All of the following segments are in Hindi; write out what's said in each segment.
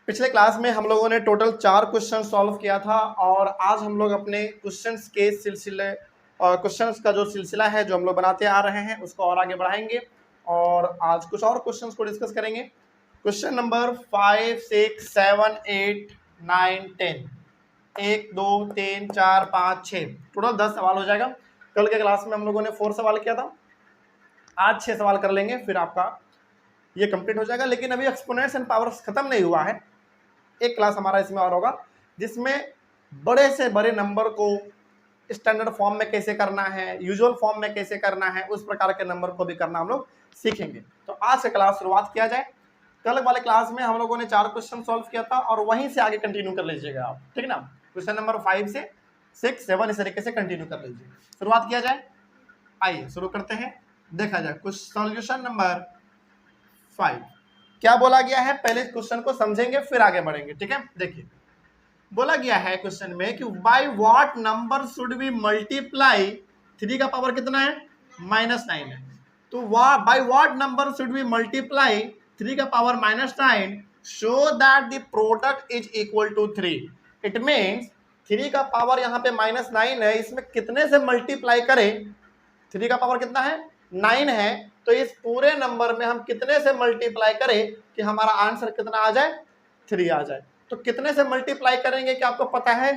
पिछले क्लास में हम लोगों ने टोटल 4 क्वेश्चन सॉल्व किया था और आज हम लोग अपने क्वेश्चंस के सिलसिले और क्वेश्चंस का जो सिलसिला है जो हम लोग बनाते आ रहे हैं उसको और आगे बढ़ाएंगे और आज कुछ और क्वेश्चंस को डिस्कस करेंगे। क्वेश्चन नंबर 5, 6, 7, 8, 9, 10, 1, 2, 3, 4, 5, 6 टोटल 10 सवाल हो जाएगा। कल के क्लास में हम लोगों ने 4 सवाल किया था, आज 6 सवाल कर लेंगे, फिर आपका ये कंप्लीट हो जाएगा। लेकिन अभी एक्सपोनेंट्स एंड पावर्स खत्म नहीं हुआ है, एक क्लास हमारा इसमें और होगा जिसमें बड़े से बड़े नंबर को स्टैंडर्ड फॉर्म में कैसे करना है, यूजुअल फॉर्म में कैसे करना है, उस प्रकार के नंबर को भी करना हम लोग सीखेंगे। तो आज से क्लास शुरुआत किया जाए। कल वाले क्लास में हम लोगों ने 4 क्वेश्चन सॉल्व किया था और वहीं से आगे कंटिन्यू कर लीजिएगा आप, ठीक ना। क्वेश्चन नंबर 5 से 6, 7 इस तरीके से कंटिन्यू कर लीजिए। शुरुआत किया जाए, आइए शुरू करते हैं। देखा जाए कुछ सॉल्यूशन नंबर 5 क्या बोला गया है, पहले क्वेश्चन को समझेंगे फिर आगे बढ़ेंगे, ठीक है। देखिए बोला गया है क्वेश्चन में कि by what number should we multiply 3 का पावर कितना है, -9 है। तो by what number should we multiply 3 का power -9 so that the product is equal to 3। It means 3 का पावर यहाँ पे -9 है, इसमें कितने से मल्टीप्लाई करें। 3 का पावर कितना है, 9 है, तो इस पूरे नंबर में हम कितने से मल्टीप्लाई करें कि हमारा आंसर कितना आ जाए, 3 आ जाए। तो कितने से मल्टीप्लाई करेंगे क्या आपको पता है,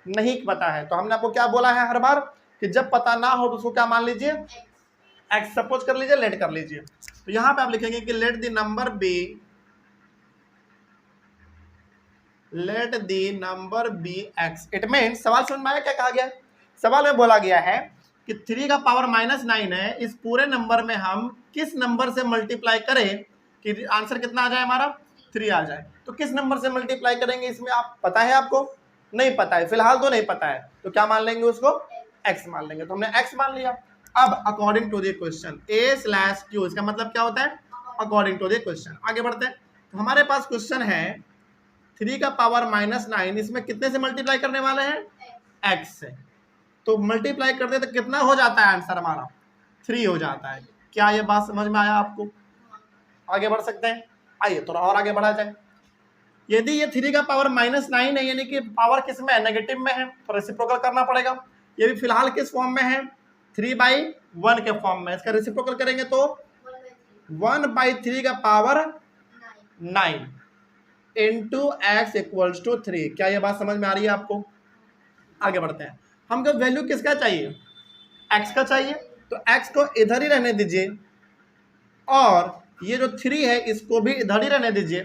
नहीं पता है। तो हमने आपको क्या बोला है हर बार कि जब पता ना हो तो उसको क्या मान लीजिए, एक्स सपोज कर लीजिए, लेट कर लीजिए। तो यहां पे आप लिखेंगे कि let the number be x. It means सवाल समझ में आया क्या कहा गया है। सवाल में बोला गया है कि 3 का पावर -9 है, इस पूरे नंबर में हम किस नंबर से मल्टीप्लाई करें कि आंसर कितना आ जाए, हमारा 3 आ जाए। तो किस नंबर से मल्टीप्लाई करेंगे, इसमें आप पता है, आपको नहीं पता है, फिलहाल तो नहीं पता है, तो क्या मान लेंगे उसको, x मान लेंगे। तो हमने x मान लिया। अब according to the question a/q, इसका मतलब क्या होता है, अकॉर्डिंग टू द क्वेश्चन। आगे बढ़ते हैं। तो हमारे पास क्वेश्चन है 3 का पावर -9, इसमें कितने से मल्टीप्लाई करने वाले हैं, x से। तो मल्टीप्लाई करते तो कितना हो जाता है आंसर हमारा, 3 हो जाता है। क्या ये बात समझ में आया आपको, आगे बढ़ सकते हैं। आइए थोड़ा और आगे बढ़ा जाए। यदि ये 3 का पावर -9 है, यानी कि पावर किस में है, नेगेटिव में है, तो रेसिप्रोकल करना पड़ेगा। ये भी फिलहाल किस फॉर्म में है, 3/1 के फॉर्म में। इसका रेसिप्रोकल करेंगे तो 1/3 का power 9 into x equals to 3। क्या ये बात समझ में आ रही है आपको, आगे बढ़ते हैं। हमको वैल्यू किसका चाहिए, x का चाहिए, तो x को इधर ही रहने दीजिए और ये जो 3 है इसको भी इधर ही रहने दीजिए।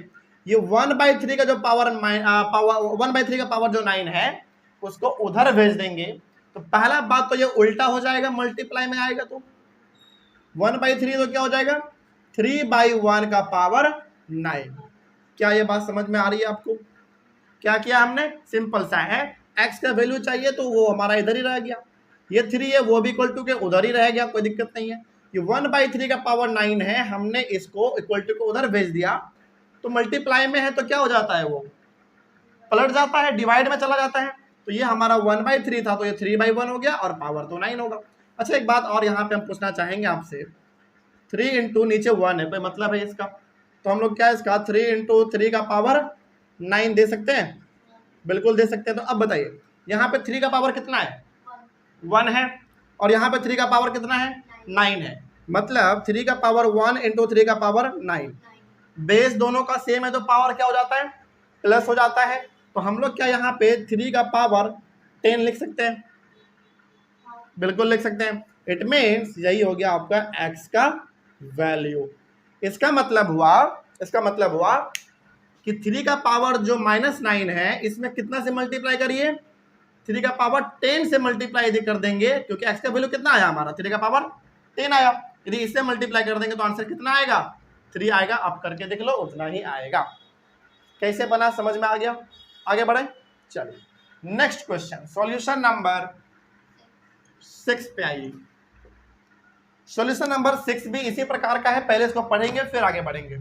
ये 1/3 का जो पावर 1/3 का पावर जो 9 है उसको उधर भेज देंगे। तो पहला बात तो ये उल्टा हो जाएगा, मल्टीप्लाई में आएगा तो 1/3 तो क्या हो जाएगा, 3/1 का पावर 9। क्या ये बात समझ में आ रही है आपको। क्या किया हमने, सिंपल सा है, x का वैल्यू चाहिए तो वो हमारा इधर ही रह गया, ये 3 है वो भी इक्वल टू के उधर ही रह गया, कोई दिक्कत नहीं है। ये 1/3 का पावर 9 है, हमने इसको इक्वल टू को उधर भेज दिया, तो मल्टीप्लाई में है तो क्या हो जाता है, वो पलट जाता है, डिवाइड में चला जाता है। तो ये हमारा 1/3 था तो ये 3/1 हो गया और पावर तो 9 होगा। अच्छा एक बात और यहाँ पे हम पूछना चाहेंगे आपसे, 3 इंटू नीचे 1 है, कोई मतलब है इसका, तो हम लोग क्या इसका 3 इंटू 3 का पावर 9 दे सकते हैं, बिल्कुल दे सकते हैं। तो अब बताइए यहाँ पे 3 का पावर कितना है, 1 है, और यहाँ पे 3 का पावर कितना है, 9 है। मतलब 3 का पावर 1 इंटू 3 का पावर 9, बेस दोनों का सेम है तो पावर क्या हो जाता है, प्लस हो जाता है। तो हम लोग क्या यहाँ पे 3 का पावर 10 लिख सकते हैं, बिल्कुल लिख सकते हैं। इट मीन्स यही हो गया आपका x का वैल्यू। इसका मतलब हुआ कि 3 का पावर जो -9 है इसमें कितना से मल्टीप्लाई करिए, 3 का पावर 10 से मल्टीप्लाई यदि कर देंगे, क्योंकि x का वैल्यू कितना आया हमारा, 3 का पावर 10 आया, यदि इससे मल्टीप्लाई कर देंगे तो आंसर कितना आएगा, 3 आएगा। आप करके देख लो, उतना ही आएगा। कैसे बना समझ में आ गया, आगे बढ़े। चलिए नेक्स्ट क्वेश्चन, सॉल्यूशन नंबर 6 पे आइए। सॉल्यूशन नंबर 6 भी इसी प्रकार का है, पहले इसको पढ़ेंगे फिर आगे बढ़ेंगे।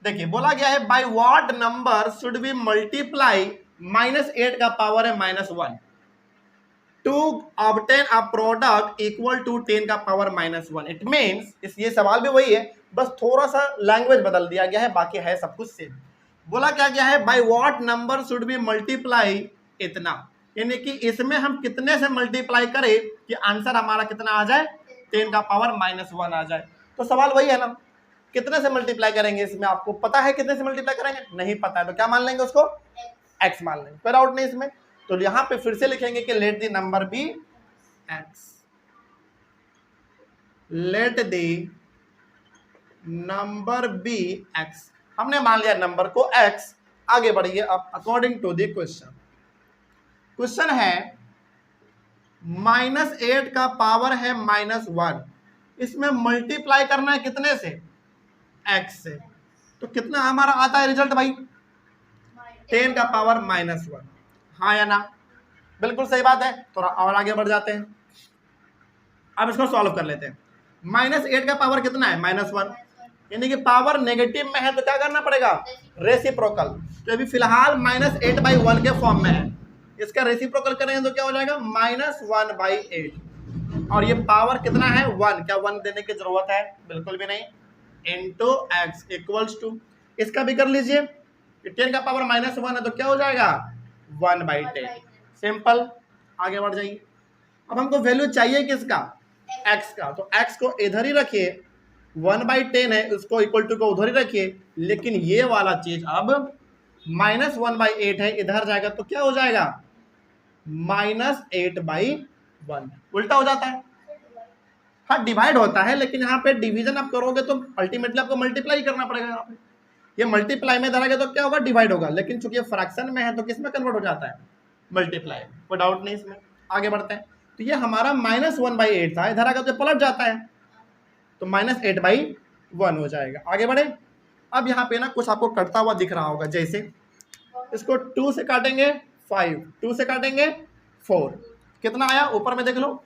देखिए बोला गया है by what number should be multiply -8 का पावर है -1 to obtain a product equal to 10 का पावर -1। इट मीन्स ये सवाल भी वही है, बस थोड़ा सा लैंग्वेज बदल दिया गया है, बाकी है सब कुछ सेम। बोला क्या गया है, by what number should be multiply इतना, यानी कि इसमें हम कितने से मल्टीप्लाई करें कि आंसर हमारा कितना आ जाए, 10 का पावर -1 आ जाए। तो सवाल वही है ना, कितने से मल्टीप्लाई करेंगे, इसमें आपको पता है कितने से मल्टीप्लाई करेंगे, नहीं पता है तो क्या मान लेंगे उसको, x मान लेंगे, कोई डाउट नहीं इसमें। तो यहाँ पे फिर से लिखेंगे कि let the number be x, let the number be x, हमने मान लिया नंबर को x। आगे बढ़िए अब according to the question. Question है -8 का पावर है -1, इसमें मल्टीप्लाई करना है कितने से, x से। तो कितना हमारा आता है रिजल्ट भाई, 10 का पावर -1, हाँ या ना, बिल्कुल सही बात है। थोड़ा और आगे बढ़ जाते हैं, अब इसको सॉल्व कर लेते हैं। -8 का पावर कितना है, -1, यानी कि पावर नेगेटिव में है तो क्या करना पड़ेगा, रेसिप्रोकल। तो अभी फिलहाल -8/1 के फॉर्म में है, इसका रेसिप्रोकल करेंगे तो क्या हो जाएगा, -1/8, और ये पावर कितना है 1, क्या 1 देने की जरूरत है, बिल्कुल भी नहीं, इंटू एक्स इक्वल्स टू, इसका भी कर लीजिए, 10 का पावर -1 है तो क्या हो जाएगा 1/10, सिंपल। आगे बढ़ जाइए, अब हमको वैल्यू चाहिए किसका, x का, तो x को इधर ही रखिए, 1/10 है उसको इक्वल टू को उधर ही रखिए, लेकिन ये वाला चीज अब -1/8 है, इधर जाएगा तो क्या हो जाएगा -8/1, उल्टा हो जाता है, हाँ डिवाइड होता है, लेकिन यहाँ पे डिवीजन आप करोगे तो अल्टीमेटली आपको मल्टीप्लाई करना पड़ेगा। यहाँ पे ये मल्टीप्लाई में धरा गया तो क्या होगा, डिवाइड होगा, लेकिन चूंकि ये फ्रैक्शन में है तो किस में कन्वर्ट हो जाता है, मल्टीप्लाई, कोई डाउट नहीं इसमें। आगे बढ़ते हैं, तो ये हमारा -1/8 था, इधर आकर तो पलट जाता है तो -8/1 हो जाएगा। आगे बढ़े, अब यहाँ पे ना कुछ आपको कटता हुआ दिख रहा होगा, जैसे इसको 2 से काटेंगे 5, 2 से काटेंगे 4, कितना आया ऊपर में देख लो,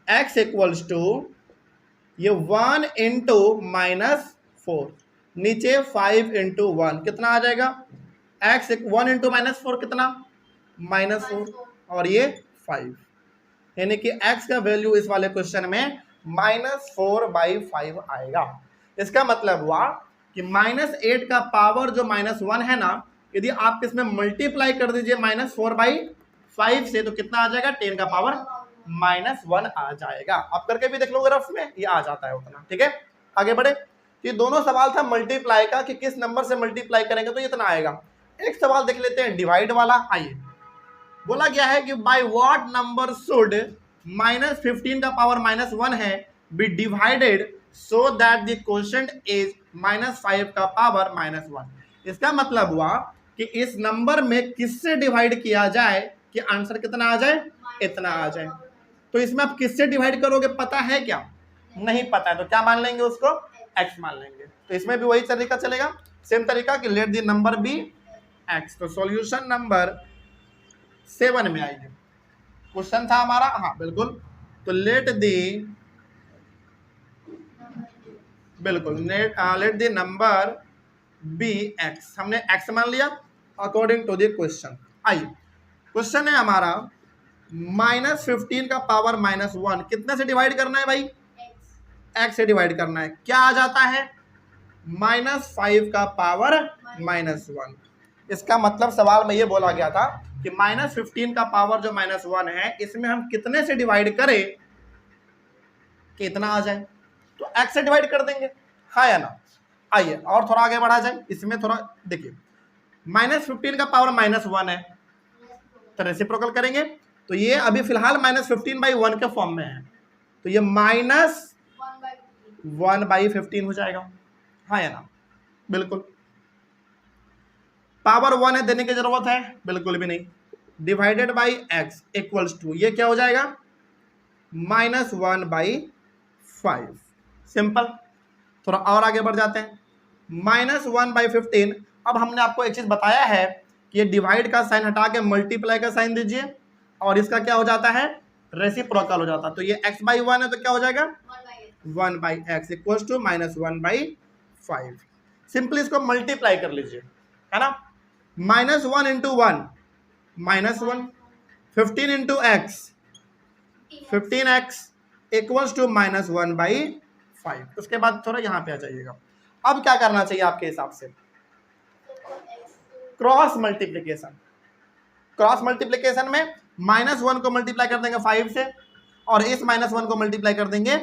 x इक्वल्स टू ये 1 इंटू -4, नीचे 5 इंटू 1 कितना आ जाएगा, x 1 इंटू -4 कितना -4, और ये 5, यानी कि x का वैल्यू इस वाले क्वेश्चन में -4/5 आएगा। इसका मतलब हुआ कि -8 का पावर जो -1 है ना, यदि आप इसमें मल्टीप्लाई कर दीजिए -4/5 से तो कितना आ जाएगा, 10 का पावर -1 आ जाएगा। आप करके भी देख लो ग्राफ में, ये आ जाता है उतना, ठीक है। आगे बढ़े, ये दोनों सवाल था मल्टीप्लाई का कि किस नंबर से मल्टीप्लाई करेंगे तो इतना आएगा। एक सवाल देख लेते हैं डिवाइड वाला। आइए, बोला गया है कि बाय व्हाट नंबर शुड -15 का पावर -1 है be divided so that the quotient is -5 का पावर -1। इसका मतलब हुआ कि इस नंबर में किससे डिवाइड किया जाए कि आंसर कितना आ जाए, इतना आ जाए। तो इसमें आप किससे डिवाइड करोगे पता है क्या, नहीं पता है तो क्या मान लेंगे उसको, x मान लेंगे। तो इसमें भी वही तरीका चलेगा, सेम तरीका कि let the number be x। तो सॉल्यूशन नंबर 7 में आएंगे, क्वेश्चन था हमारा, हाँ बिल्कुल, तो let the number be x, हमने x मान लिया अकॉर्डिंग टू द क्वेश्चन। आइए, क्वेश्चन है हमारा -15 का पावर -1 कितने से डिवाइड करना है भाई, x से डिवाइड करना है, क्या आ जाता है -5 का पावर -1। इसका मतलब सवाल में ये बोला गया था कि -15 का पावर जो -1 है इसमें हम कितने से डिवाइड करें कि इतना आ जाए, तो x से डिवाइड कर देंगे, हाँ या ना। आइए और थोड़ा आगे बढ़ा जाए, इसमें थोड़ा देखिए, -15 का पावर -1 है तो रेसिप्रोकल करेंगे, तो ये अभी फिलहाल -15/1 के फॉर्म में है, तो ये -1/15 हो जाएगा, हाँ या ना, बिल्कुल। पावर 1 है, देने की जरूरत है, बिल्कुल भी नहीं, divided by x equals to ये क्या हो जाएगा -1/5, सिंपल। थोड़ा और आगे बढ़ जाते हैं, -1/15। अब हमने आपको एक चीज बताया है कि ये डिवाइड का साइन हटा के मल्टीप्लाई का साइन दीजिए और इसका क्या हो जाता है, रेसिप्रोकल हो जाता है। तो ये x/1 है तो क्या हो जाएगा 1/x इक्वल्स टू -1/5। सिंपली इसको मल्टीप्लाई कर लीजिए, है ना, -1 into 1 -1, 15 into x 15x equals to -1/5। उसके बाद थोड़ा यहाँ पे आ जाइएगा, अब क्या करना चाहिए आपके हिसाब से? Cross multiplication. क्रॉस मल्टीप्लीकेशन में -1 को मल्टीप्लाई कर देंगे 5 से और इस -1 को मल्टीप्लाई कर देंगे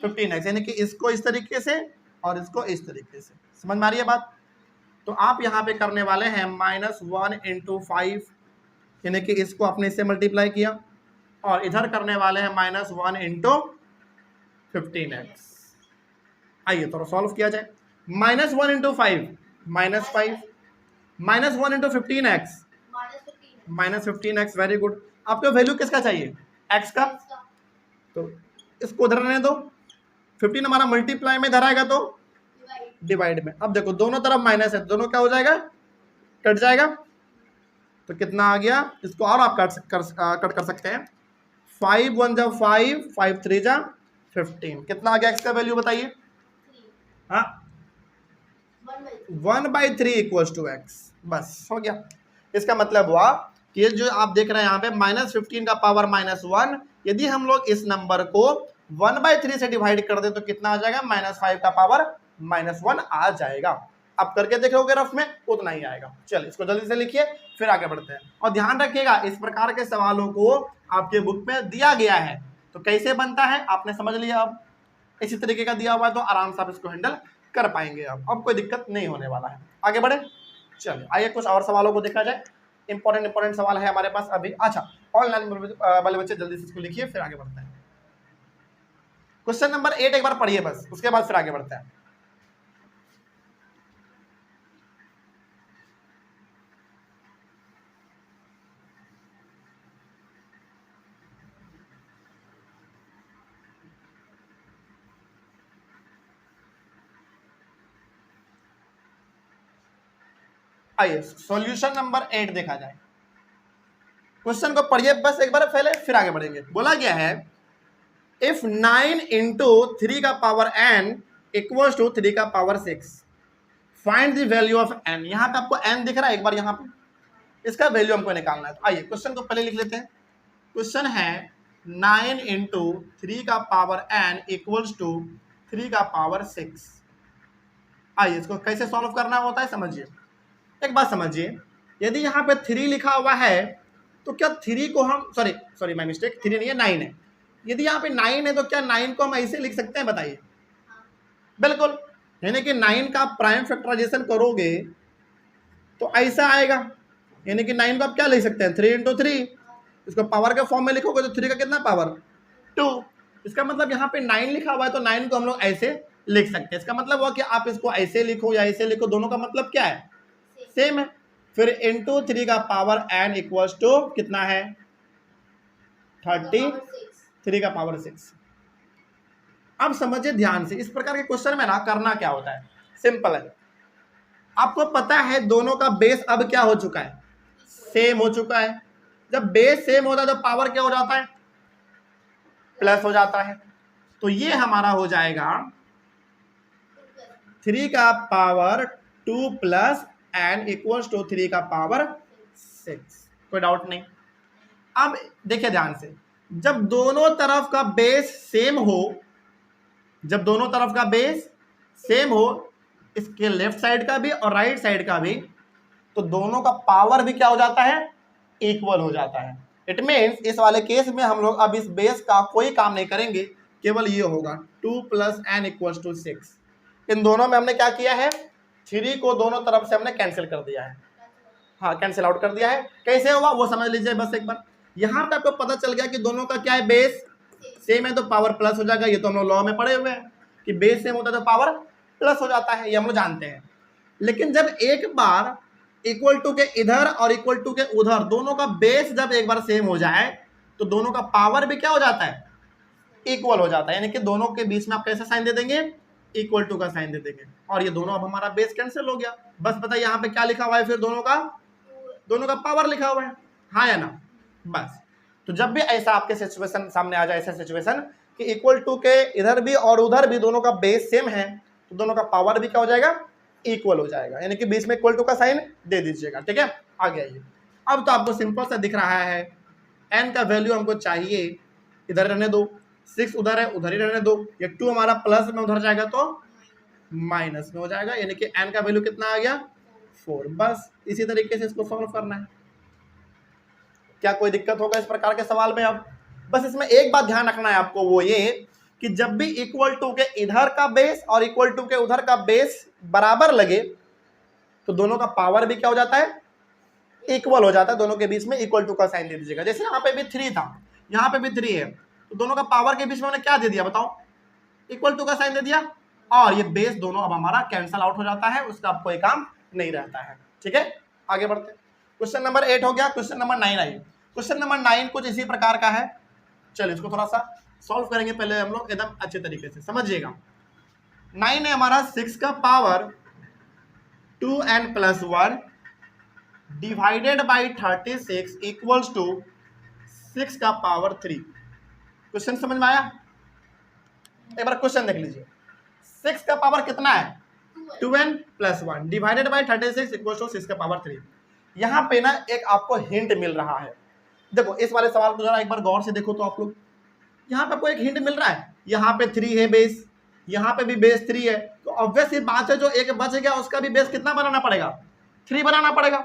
15x, यानी कि इसको इस तरीके से और इसको इस तरीके से। समझ में आ रही है बात? तो आप यहाँ पे करने वाले हैं -1 × 5, यानी कि इसको आपने इससे मल्टीप्लाई किया और इधर करने वाले हैं -1 × 15x। आइए थोड़ा सॉल्व किया जाए। -1 × 5 -5, -1 × 15x -15x। Very good. आपको वैल्यू किसका चाहिए? x का। तो इसको उधर रहने दो, 15 हमारा मल्टीप्लाई में इधर आएगा तो डिवाइड में। अब देखो दोनों तरफ माइनस है, दोनों क्या हो जाएगा? कट जाएगा। तो कितना आ गया? इसको और आप कट कर सकते हैं। 5 1 जा 5, 5 3 जा 15। कितना आ गया x का वैल्यू बताइए? हाँ 1/3 = x। बस हो गया। इसका मतलब हुआ कि जो आप देख रहे हैं यहाँ पे -15 का पावर -1, यदि हम लोग इस नंबर को 1/3 से डिवाइड कर दे तो कितना आ जाएगा? -5 का पावर -1 आ जाएगा। अब करके देखोगे रफ में उतना ही आएगा। चलिए इसको जल्दी से लिखिए फिर आगे बढ़ते हैं। और ध्यान रखिएगा इस प्रकार के सवालों को आपके बुक में दिया गया है तो कैसे बनता है आपने समझ लिया। अब इसी तरीके का दिया हुआ है तो आराम से आप इसको हैंडल कर पाएंगे। अब कोई दिक्कत नहीं होने वाला है। आगे बढ़े। चलिए आइए कुछ और सवालों को देखा जाए। इंपॉर्टेंट सवाल है हमारे पास अभी। अच्छा ऑनलाइन वाले बच्चे जल्दी से इसको लिखिए फिर आगे बढ़ते हैं। क्वेश्चन नंबर 8 एक बार पढ़िए बस, उसके बाद फिर आगे बढ़ते हैं। आइए सॉल्यूशन नंबर 8 देखा जाए। क्वेश्चन को पढ़िए बस एक बार पहले फिर आगे बढ़ेंगे। बोला गया है इफ 9 × 3 का पावर n = 3 का power 6 find the value of n। यहाँ पे आपको n दिख रहा है, एक बार यहाँ पे इसका वैल्यू हमको निकालना है। तो आइए क्वेश्चन को पहले लिख लेते हैं। क्वेश्चन है 9 × 3 का पावर n = 3 का पावर 6। आइए इसको कैसे सॉल्व करना होता है समझिए। एक बात समझिए, यदि यहाँ पे 3 लिखा हुआ है तो क्या 3 को हम सॉरी माय मिस्टेक, 3 नहीं है 9 है। यदि यहाँ पे 9 है तो क्या 9 को हम ऐसे लिख सकते हैं? बताइए। बिल्कुल, यानी कि 9 का प्राइम फैक्टराइजेशन करोगे तो ऐसा आएगा। यानी कि 9 को आप क्या लिख सकते हैं? 3 × 3। इसको पावर के फॉर्म में लिखोगे तो 3 का कितना पावर? 2। इसका मतलब यहाँ पे 9 लिखा हुआ है तो 9 को हम लोग ऐसे लिख सकते हैं। इसका मतलब हुआ कि आप इसको ऐसे लिखो या ऐसे लिखो, दोनों का मतलब क्या है? सेम है। फिर इंटू 3 का पावर n = कितना है? 33 का पावर 6। अब समझिए ध्यान से, इस प्रकार के क्वेश्चन में ना करना क्या होता है, सिंपल है। आपको पता है दोनों का बेस अब क्या हो चुका है? सेम हो चुका है। जब बेस सेम होता है तो पावर क्या हो जाता है? प्लस हो जाता है। तो ये हमारा हो जाएगा 3 का पावर 2 + n = 3 का पावर 6। कोई डाउट नहीं। अब देखिए ध्यान से, जब दोनों तरफ का बेस सेम हो, जब दोनों तरफ का बेस सेम हो, इसके लेफ्ट साइड का भी और राइट साइड का भी, तो दोनों का पावर भी क्या हो जाता है? इक्वल हो जाता है। इट मीन्स इस वाले केस में हम लोग अब इस बेस का कोई काम नहीं करेंगे, केवल ये होगा 2 + n = 6। इन दोनों में हमने क्या किया है? 3 को दोनों तरफ से हमने कैंसिल कर दिया है। हाँ कैंसिल आउट कर दिया है। कैसे हुआ वो समझ लीजिए बस एक बार। यहाँ पे आपको पता चल गया कि दोनों का क्या है? बेस सेम है तो पावर प्लस हो जाएगा। ये तो हम लोग लॉ में पढ़े हुए हैं कि बेस सेम होता है तो पावर प्लस हो जाता है, ये हम लोग जानते हैं। लेकिन जब एक बार इक्वल टू के इधर और इक्वल टू के उधर, दोनों का बेस जब एक बार सेम हो जाए तो दोनों का पावर भी क्या हो जाता है? इक्वल हो जाता है। यानी कि दोनों के बीच में आप कैसा साइन दे देंगे? इक्वल टू का साइन दे देंगे। और ये दोनों अब हमारा बेस कैंसिल हो गया। बस बताइए यहाँ पे क्या लिखा हुआ है? फिर दोनों का पावर लिखा हुआ है, हाँ या ना? बस। तो जब भी ऐसा आपके सिचुएशन सामने आ जाए, ऐसा सिचुएशन कि इक्वल टू के इधर भी और उधर भी दोनों का बेस सेम है, तो दोनों का पावर भी क्या हो जाएगा? इक्वल हो जाएगा। यानी कि बीच में इक्वल टू का साइन दे दीजिएगा। ठीक है, आगे आइए। अब तो आपको सिंपल सा दिख रहा है, n का वैल्यू हमको चाहिए, इधर रहने दो, 6 उधर है, उधर ही रहने दो। ये 2 हमारा प्लस में उधर जाएगा तो माइनस में हो जाएगा, यानी कि n का वैल्यू कितना आ गया 4। बस इसी तरीके से इसको सॉल्व करना है। क्या कोई दिक्कत होगा इस प्रकार के सवाल में? अब बस इसमें एक बात ध्यान रखना है आपको, वो ये कि जब भी इक्वल टू के इधर का बेस और इक्वल टू के उधर का बेस बराबर लगे तो दोनों का पावर भी क्या हो जाता है, इक्वल हो जाता है। दोनों के बीच में इक्वल टू का साइन दे दीजिएगा। जैसे यहाँ पे भी 3 था, यहाँ पे भी 3 है, तो दोनों का पावर के बीच में मैंने क्या दे दिया बताओ, इक्वल टू का साइन दे दिया, और ये बेस दोनों अब हमारा कैंसल आउट हो जाता है, उसका अब कोई काम नहीं रहता है। ठीक है, आगे बढ़ते हैं। क्वेश्चन नंबर 8 हो गया, क्वेश्चन नंबर 9 आइए। क्वेश्चन नंबर 9 कुछ इसी प्रकार का है। चलिए इसको थोड़ा सा सॉल्व करेंगे पहले हम लोग एकदम अच्छे तरीके से, समझिएगा। 9 है हमारा 6 का power 2n+1 divided by 36 equals to 6 का पावर 3। क्वेश्चन समझ में आया? एक बार क्वेश्चन देख लीजिए। 6 का पावर कितना है 2n+1 divided by 36 equals to 6 का पावर 3। यहाँ पे ना एक आपको हिंट मिल रहा है। देखो इस वाले सवाल को जरा एक बार गौर से देखो तो आप लोग, यहाँ पे आपको एक हिंट मिल रहा है, यहाँ पे 3 है बेस, यहाँ पे भी बेस 3 है, तो ऑब्वियस ये बात है जो एक बच गया उसका भी बेस कितना बनाना पड़ेगा, 3 बनाना पड़ेगा।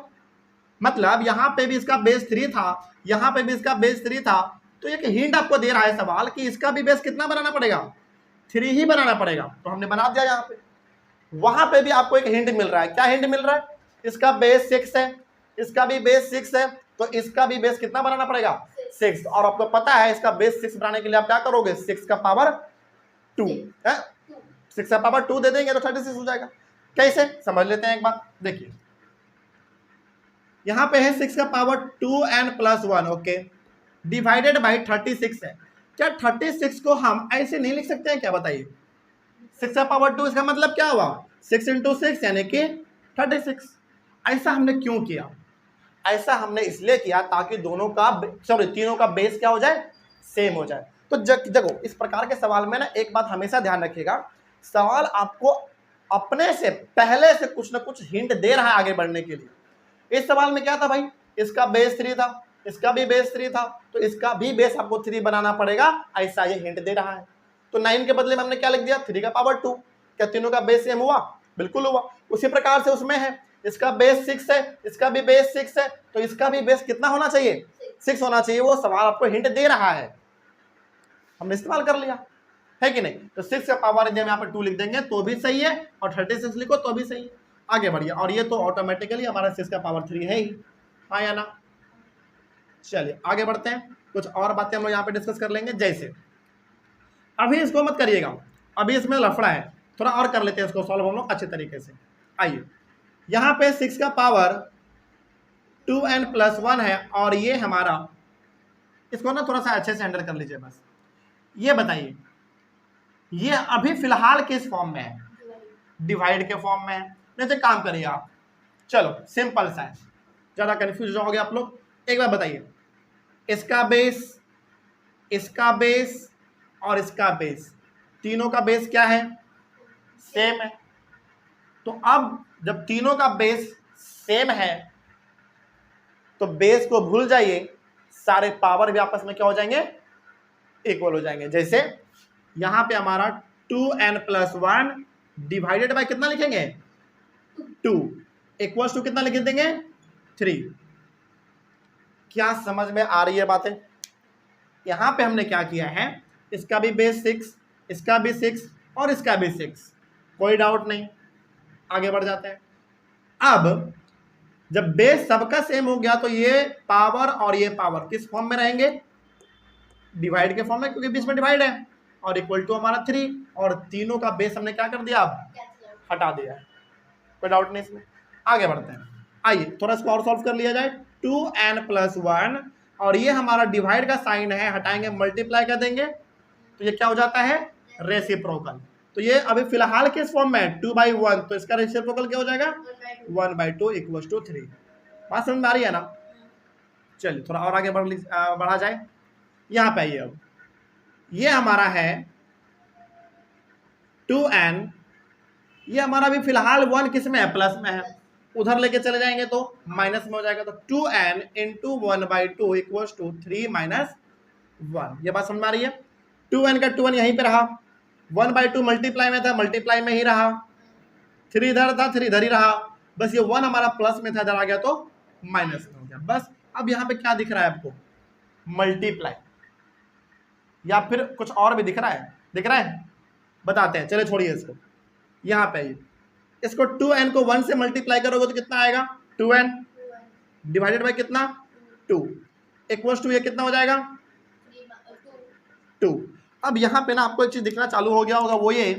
मतलब यहाँ पे भी इसका बेस 3 था, यहाँ पे भी इसका बेस 3 था, तो एक हिंट आपको दे रहा है सवाल कि इसका भी बेस कितना बनाना पड़ेगा, 3 ही बनाना पड़ेगा। तो हमने बना दिया यहाँ पे। वहां पे भी आपको एक हिंट मिल रहा है। क्या हिंट मिल रहा है? इसका बेस 6 है, इसका भी बेस 6 है, तो इसका भी बेस कितना बनाना पड़ेगा 6। और आपको पता है इसका बेस 6 बनाने के लिए आप क्या करोगे, 6 का पावर 2 है, 6 का पावर 2 दे देंगे तो 36 हो जाएगा। कैसे समझ लेते हैं एक बार, देखिए यहां पे है 6 का power 2n+1 okay, divided by 36 है। क्या 36 को हम ऐसे नहीं लिख सकते हैं क्या, बताइए? 6 का पावर 2 इसका मतलब क्या हुआ 6 × 6 यानी कि 36। ऐसा हमने क्यों किया? ऐसा हमने इसलिए किया ताकि दोनों का तीनों का बेस क्या हो जाए, सेम हो जाए। तो देखो इस प्रकार के सवाल में ना एक बात हमेशा ध्यान रखिएगा, सवाल आपको अपने से पहले से कुछ ना कुछ हिंट दे रहा है आगे बढ़ने के लिए। इस सवाल में क्या था भाई, इसका बेस 3 था, इसका भी बेस 3 था, तो इसका भी बेस आपको 3 बनाना पड़ेगा, ऐसा ये हिंट दे रहा है। तो 9 के बदले में हमने क्या लिख दिया 3 का पावर 2। क्या तीनों का बेस सेम हुआ? बिल्कुल हुआ। उसी प्रकार से उसमें है इसका बेस 6 है, इसका भी बेस 6 है, तो इसका भी बेस कितना होना चाहिए 6 होना चाहिए। वो सवाल आपको हिंट दे रहा है, हमने इस्तेमाल कर लिया है कि नहीं। तो 6 का पावर यदि हम यहाँ पर 2 लिख देंगे तो भी सही है, और 36 लिखो तो भी सही है। आगे बढ़िए, और ये तो ऑटोमेटिकली हमारा 6 का पावर 3 है ही, हाँ या ना। चलिए आगे बढ़ते हैं, कुछ और बातें हम लोग यहाँ पे डिस्कस कर लेंगे। जैसे अभी इसको मत करिएगा, अभी इसमें लफड़ा है, थोड़ा और कर लेते हैं इसको सॉल्व हम लोग अच्छे तरीके से। आइए यहाँ पे 6 का पावर 2n+1 है, और ये हमारा, इसको ना थोड़ा सा अच्छे से हैंडल कर लीजिए। बस ये बताइए ये अभी फिलहाल किस फॉर्म में है, डिवाइड के फॉर्म में है। नहीं तो काम करिए आप, चलो सिंपल सा है, ज़्यादा कन्फ्यूज जाओगे आप लोग। एक बार बताइए, इसका बेस, इसका बेस और इसका बेस, तीनों का बेस क्या है, सेम है। तो अब जब तीनों का बेस सेम है तो बेस को भूल जाइए, सारे पावर भी आपस में क्या हो जाएंगे, इक्वल हो जाएंगे। जैसे यहां पे हमारा 2n+1 डिवाइडेड बाय कितना लिखेंगे 2 इक्वल्स टू कितना लिख देंगे 3। क्या समझ में आ रही है बातें? यहां पे हमने क्या किया है, इसका भी बेस 6, इसका भी 6 और इसका भी 6, कोई डाउट नहीं। आगे बढ़ जाते हैं। अब जब बेस सबका सेम हो गया तो ये पावर और ये पावर किस फॉर्म में रहेंगे, डिवाइड के फॉर्म में, क्योंकि बीच में डिवाइड है, और इक्वल टू हमारा 3, और तीनों का बेस हमने क्या कर दिया, अब हटा दिया है, कोई डाउट नहीं इसमें। आगे बढ़ते हैं, आइए थोड़ा इसको और सॉल्व कर लिया जाए। 2n+1 और ये हमारा डिवाइड का साइन है, हटाएंगे मल्टीप्लाई कर देंगे तो ये क्या हो जाता है रेसिप्रोकल। तो ये अभी फिलहाल किस फॉर्म में है 2/1, तो इसका रेसिप्रोकल क्या हो जाएगा 1/2 इक्वल्स टू 3। बात समझ में आ रही है ना? चलिए थोड़ा और आगे बढ़ा जाए। यहाँ पे आइए, अब ये हमारा है 2n, ये हमारा भी फिलहाल 1 किस में है, प्लस में है, उधर लेके चले जाएंगे तो माइनस में हो जाएगा। तो 2n × 1/2 इक्वल्स टू 3 - 1। ये बात समझ में आ रही है? 2n का 2n यहीं पे रहा, 1/2 मल्टीप्लाई में था, मल्टीप्लाई में ही रहा, 3 इधर था, 3 इधर ही रहा, बस ये 1 हमारा प्लस में था, इधर आ गया तो माइनस में हो गया बस। अब यहाँ पे क्या दिख रहा है आपको? मल्टीप्लाई, या फिर कुछ और भी दिख रहा है? दिख रहा है, बताते हैं, चले छोड़िए इसको। यहाँ पे इसको 2n को 1 से मल्टीप्लाई करोगे तो कितना आएगा? 2n डिवाइडेड बाई कितना? 2 इक्वल्स टू ये कितना हो जाएगा? 2। अब यहाँ पे ना आपको एक चीज दिखना चालू हो गया होगा, वो ये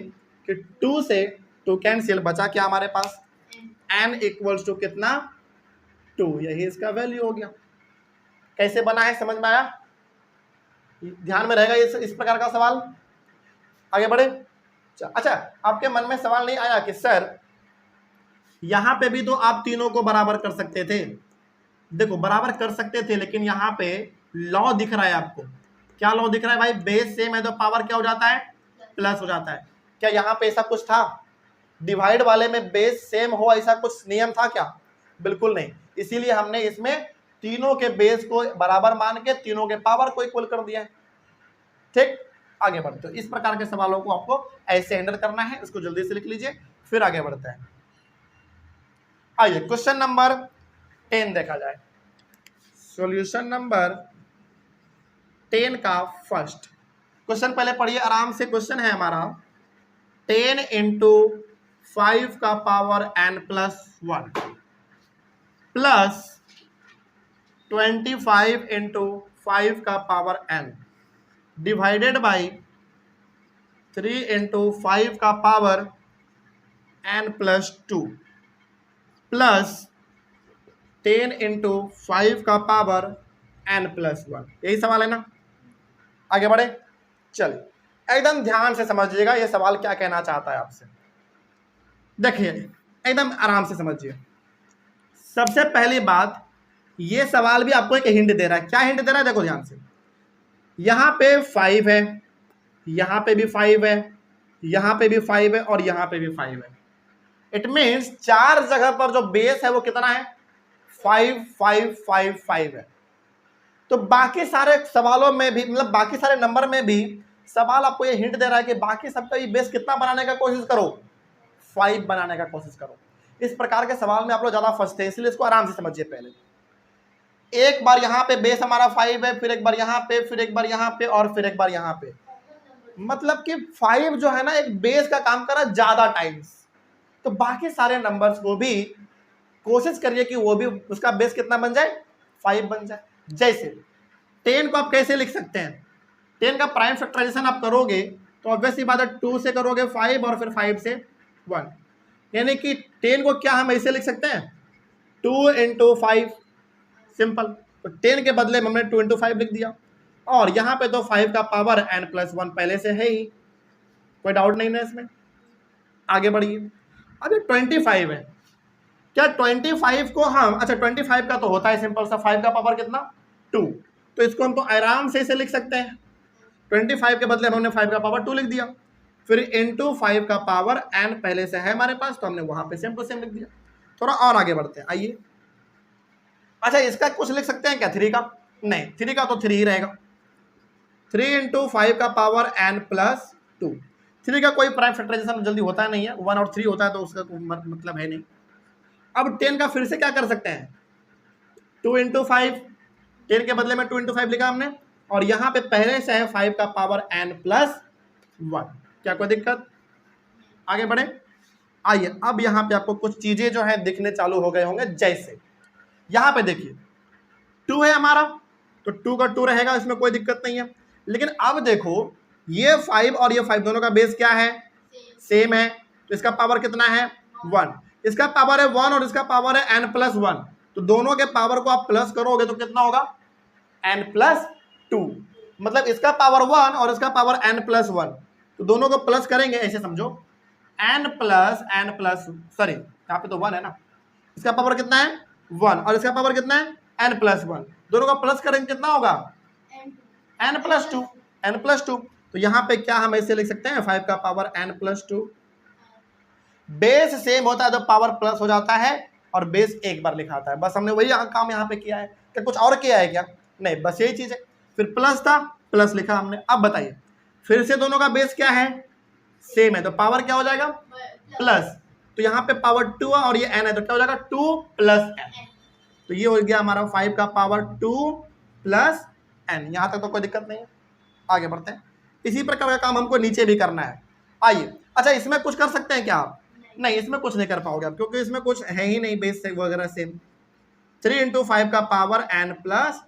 कि 2 से 2 कैंसिल, बचा क्या हमारे पास? n इक्वल्स टू कितना? 2। यही इसका वैल्यू हो गया। कैसे बना है समझ में आया? ध्यान में रहेगा इस प्रकार का सवाल। आगे बढ़े। अच्छा, आपके मन में सवाल नहीं आया कि सर यहां पे भी तो आप तीनों को बराबर कर सकते थे? देखो, बराबर कर सकते थे, लेकिन यहां पे लॉ दिख रहा है आपको। क्या लॉ दिख रहा है भाई? बेस सेम है तो पावर क्या हो जाता है? प्लस हो जाता है। क्या यहां पे ऐसा कुछ था? डिवाइड वाले में बेस सेम हो ऐसा कुछ नियम था क्या? बिल्कुल नहीं। इसीलिए हमने इसमें तीनों के बेस को बराबर मान के तीनों के पावर को इक्वल कर दिया है। ठीक, आगे बढ़ते। तो इस प्रकार के सवालों को आपको ऐसे हैंडल करना है, इसको जल्दी से लिख लीजिए, फिर आगे बढ़ते हैं। आइए क्वेश्चन नंबर 10 देखा जाए। सॉल्यूशन नंबर 10 का फर्स्ट क्वेश्चन पहले पढ़िए आराम से। क्वेश्चन है हमारा 10 इंटू 5 का power n plus 1 plus 25 into 5 का power n divided by 3 into 5 का power n plus 2 plus 10 into 5 का पावर n प्लस 1। यही सवाल है ना? आगे बढ़े, चलिए एकदम ध्यान से समझिएगा ये सवाल क्या कहना चाहता है आपसे। देखिए एकदम आराम से समझिए। सबसे पहली बात, ये सवाल भी आपको एक हिंट दे रहा है। क्या हिंट दे रहा है? देखो ध्यान से, यहां पे 5 है, यहां पे भी 5 है, यहां पे भी 5 है और यहां पे भी 5 है। इट मीन्स 4 जगह पर जो बेस है वो कितना है? 5 5 5 5 है। तो बाकी सारे सवालों में भी, मतलब बाकी सारे नंबर में भी सवाल आपको ये हिंट दे रहा है कि बाकी सबका ये बेस कितना बनाने का कोशिश करो? 5 बनाने का कोशिश करो। इस प्रकार के सवाल में आप लोग ज्यादा फंसते हैं, इसलिए इसको आराम से समझिए। पहले एक बार यहाँ पे बेस हमारा 5 है, फिर एक बार यहाँ पे, फिर एक बार यहाँ पे और फिर एक बार यहाँ पे। मतलब कि 5 जो है ना एक बेस का काम कर रहा है ज्यादा टाइम्स। तो बाकी सारे नंबर्स को भी कोशिश करिए कि वो भी उसका बेस कितना बन जाए? 5 बन जाए। जैसे 10 को आप कैसे लिख सकते हैं? 10 का प्राइम फैक्टराइजेशन आप करोगे तो ऑब्वियसली बात है 2 से करोगे 5 और फिर 5 से 1, यानी कि 10 को क्या हम ऐसे लिख सकते हैं? 2 इंटू 5, सिंपल। तो 10 के बदले में हमने 2 इंटू 5 लिख दिया। और यहाँ पे तो 5 का पावर n प्लस 1 पहले से है ही, कोई डाउट नहीं ना इसमें। आगे बढ़िए। अभी 25 है, क्या 25 को हम, अच्छा 25 का तो होता है सिंपल सा 5 का पावर कितना? 2। तो इसको हम तो आराम से इसे लिख सकते हैं। 25 के बदले हमने 5 का पावर 2 लिख दिया, फिर इंटू 5 का पावर n पहले से है हमारे पास तो हमने वहां पे सेम टू सेम लिख दिया। थोड़ा और आगे बढ़ते हैं, आइए। अच्छा इसका कुछ लिख सकते हैं क्या 3 का? नहीं, 3 का तो 3 ही रहेगा। 3 इंटू 5 का पावर n प्लस 2। 3 का कोई प्राइम फैक्टराइजेशन जल्दी होता नहीं है, 1 और 3 होता है तो उसका कोई मतलब है नहीं। अब 10 का फिर से क्या कर सकते हैं? 2 इंटू 5, 10 के बदले में 2 इंटू 5 लिखा हमने, और यहाँ पे पहले से है 5 का पावर n प्लस 1। क्या कोई दिक्कत? आगे बढ़े। आइए अब यहाँ पे आपको कुछ चीजें जो है दिखने चालू हो गए होंगे। जैसे यहाँ पे देखिए 2 है हमारा, तो 2 का 2 रहेगा, इसमें कोई दिक्कत नहीं है। लेकिन अब देखो ये 5 और ये 5 दोनों का बेस क्या है? सेम है, तो इसका पावर कितना है? 1। इसका पावर है 1 और इसका पावर है n प्लस 1, तो दोनों के पावर को आप प्लस करोगे तो कितना होगा? n plus 2। मतलब इसका पावर 1 और इसका पावर n प्लस 1, तो दोनों को प्लस करेंगे, ऐसे समझो n प्लस सॉरी यहाँ पे तो 1 है ना, इसका पावर कितना है? 1 और इसका पावर कितना है? n plus 1। दोनों का प्लस करेंगे कितना होगा? n plus 2, n plus 2। तो यहाँ पे क्या हम ऐसे लिख सकते हैं? 5 का power n plus 2। Base same होता है तो पावर प्लस हो जाता है और बेस एक बार लिखाता है। बस हमने वही काम यहाँ पे किया है। क्या कुछ और किया है क्या? नहीं, बस यही चीज है। फिर प्लस था, प्लस लिखा हमने। अब बताइए फिर से दोनों का बेस क्या है? सेम है, तो पावर क्या हो जाएगा? प्लस। तो यहाँ पे पावर 2 है और ये n है, तो क्या हो जाएगा 2 प्लस n। तो ये हो गया हमारा 5 का पावर 2 प्लस n। यहाँ तक तो कोई दिक्कत नहीं है, आगे बढ़ते हैं। इसी प्रकार का काम हमको नीचे भी करना है। आइए, अच्छा इसमें कुछ कर सकते हैं क्या आप? नहीं, इसमें कुछ नहीं कर पाओगे आप, क्योंकि इसमें कुछ है ही नहीं बेस से वगैरह से। 3 इंटू 5 का पावर n प्लस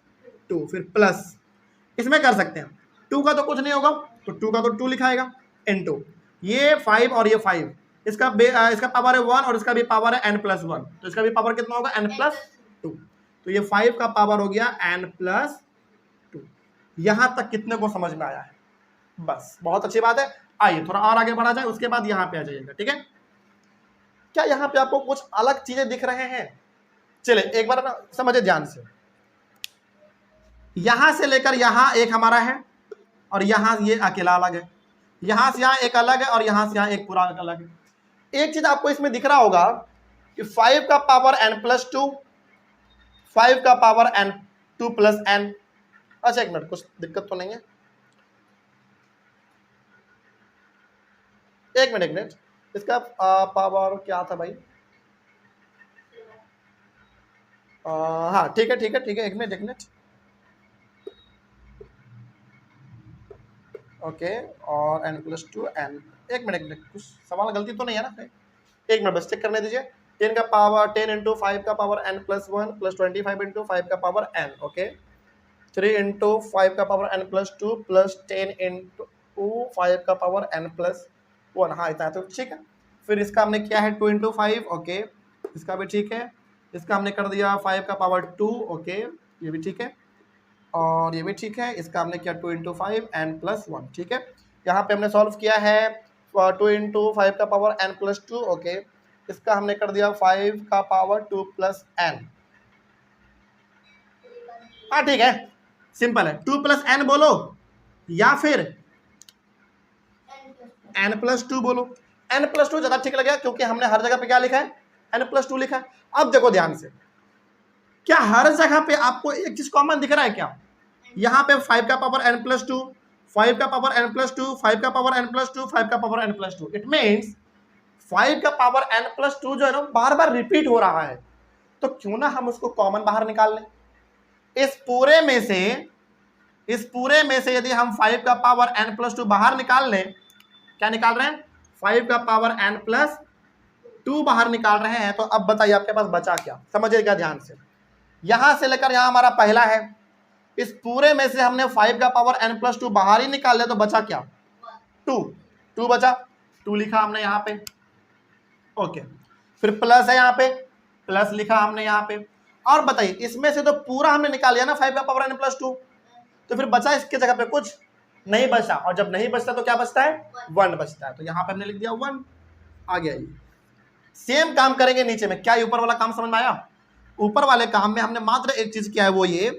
2, फिर प्लस इसमें कर सकते हैं। 2 का तो कुछ नहीं होगा, तो 2 का तो 2 लिखाएगा, इंटू ये 5 और ये 5, इसका पावर है 1 और इसका भी पावर है n प्लस 1, तो इसका भी पावर कितना होगा n प्लस 2। तो ये 5 का पावर हो गया n प्लस 2। यहां तक कितने को समझ में आया है? बस, बहुत अच्छी बात है। आइए थोड़ा और आगे बढ़ा जाए, उसके बाद यहाँ पे आ जाइएगा, ठीक है? क्या यहाँ पे आपको कुछ अलग चीजें दिख रहे हैं? चले एक बार ना समझे ध्यान से। यहां से लेकर यहां एक हमारा है और यहां ये अकेला अलग है, यहां से यहां एक अलग है और यहां से यहां एक पूरा अलग है। एक चीज आपको इसमें दिख रहा होगा कि 5 का पावर n प्लस 2, 5 का पावर n 2 प्लस n। अच्छा एक मिनट, कुछ दिक्कत तो नहीं है? एक मिनट, इसका पावर क्या था भाई? हाँ ठीक है, एक मिनट। ओके, और n प्लस 2 n। एक मिनट, कुछ सवाल गलती तो नहीं है ना? एक मिनट बस चेक करने दीजिए। 10 का पावर 10 इंटू 5 का power n plus 1 plus 25 into 5 का पावर n। ओके, 3 इंटू 5 का power n plus 2 plus 10 into 5 का पावर n प्लस 1। हाँ इतना तो ठीक है। फिर इसका हमने किया है 2 इंटू 5। ओके, इसका भी ठीक है। इसका हमने कर दिया 5 का पावर 2। ओके, ये भी ठीक है और ये भी ठीक है। इसका हमने किया 2 इंटू 5 n प्लस 1। ठीक है, यहाँ पे हमने सॉल्व किया है 2 इंटू 5 का पावर n प्लस 2। ओके, इसका हमने कर दिया 5 का पावर 2 प्लस n। हाँ ठीक है, सिंपल है। 2 प्लस n बोलो या फिर n प्लस 2 बोलो। n प्लस 2 ज़्यादा ठीक लगेगा, क्योंकि हमने हर जगह पे क्या लिखा है? n प्लस 2 लिखा है। अब देखो ध्यान से, क्या हर जगह पे आपको एक चीज कॉमन दिख रहा है क्या? यहाँ पे 5 का पावर n प्लस 2, 5 का पावर n प्लस 2, 5 का पावर n प्लस 2, 5 का power n plus 2। It means 5 का पावर n प्लस 2 जो है ना बार बार रिपीट हो रहा है, तो क्यों ना हम उसको कॉमन बाहर निकाल लें। इस पूरे में से यदि हम 5 का पावर n प्लस 2 बाहर निकाल लें, क्या निकाल रहे हैं? 5 का पावर n प्लस 2 बाहर निकाल रहे हैं। तो अब बताइए आपके पास बचा क्या? समझिएगा ध्यान से। यहां से लेकर यहां हमारा पहला है, इस पूरे में से हमने 5 का पावर n प्लस 2 बाहर ही निकाल लिया, तो बचा क्या? 2 बचा, 2 लिखा हमने यहाँ पे। ओके, फिर प्लस है यहाँ पे, प्लस लिखा हमने यहाँ पे। और बताइए, इसमें से तो पूरा हमने निकाल लिया ना 5 का पावर n प्लस 2, तो फिर बचा इसके जगह पे कुछ नहीं बचा, और जब नहीं बचता तो क्या बचता है? 1 बचता है। तो यहाँ पे हमने लिख दिया 1। आ गया। ये सेम काम करेंगे नीचे में। क्या ऊपर वाला काम समझ में आया? ऊपर वाले काम में हमने मात्र एक चीज किया है, वो ये